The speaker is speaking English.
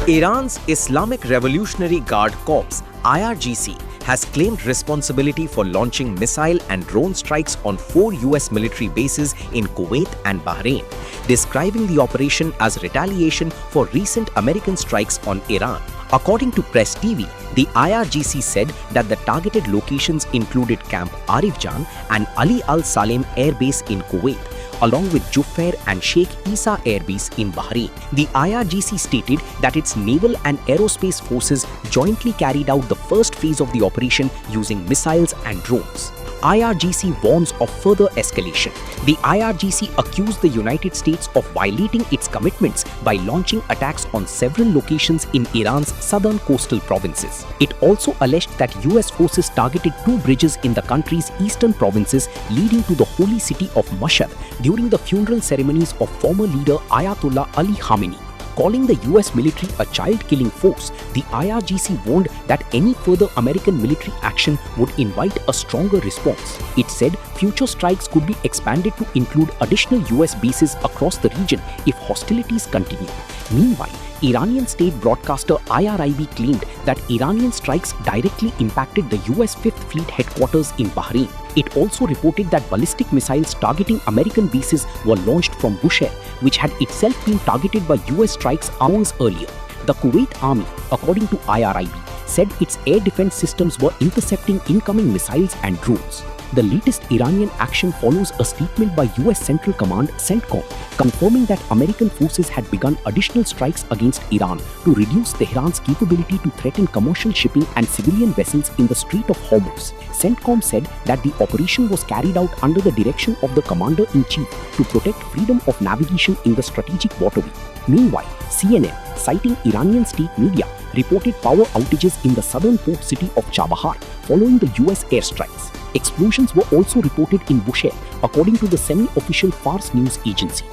Iran's Islamic Revolutionary Guard Corps (IRGC) has claimed responsibility for launching missile and drone strikes on 4 US military bases in Kuwait and Bahrain, describing the operation as retaliation for recent American strikes on Iran. According to Press TV, the IRGC said that the targeted locations included Camp Arif Jan and Ali Al Salem Air Base in Kuwait, along with Jufair and Sheikh Isa Air Base in Bahrain. The IRGC stated that its naval and aerospace forces jointly carried out the first phase of the operation using missiles and drones. IRGC warns of further escalation. The IRGC accused the United States of violating its commitments by launching attacks on several locations in Iran's southern coastal provinces. It also alleged that US forces targeted 2 bridges in the country's eastern provinces leading to the holy city of Mashhad during the funeral ceremonies of former leader Ayatollah Ali Khamenei. Calling the US military a child-killing force, the IRGC warned that any further American military action would invite a stronger response. It said future strikes could be expanded to include additional US bases across the region if hostilities continue. Meanwhile, Iranian state broadcaster IRIB claimed that Iranian strikes directly impacted the US 5th Fleet headquarters in Bahrain. It also reported that ballistic missiles targeting American bases were launched from Bushehr, which had itself been targeted by US strikes hours earlier. The Kuwait army, according to IRIB, said its air defense systems were intercepting incoming missiles and drones. The latest Iranian action follows a statement by US Central Command CENTCOM confirming that American forces had begun additional strikes against Iran to reduce Tehran's capability to threaten commercial shipping and civilian vessels in the Strait of Hormuz. CENTCOM said that the operation was carried out under the direction of the Commander-in-Chief to protect freedom of navigation in the strategic waterway. Meanwhile, CNN, citing Iranian state media, reported power outages in the southern port city of Chabahar following the US airstrikes. Explosions were also reported in Bushehr, according to the semi-official Fars news agency.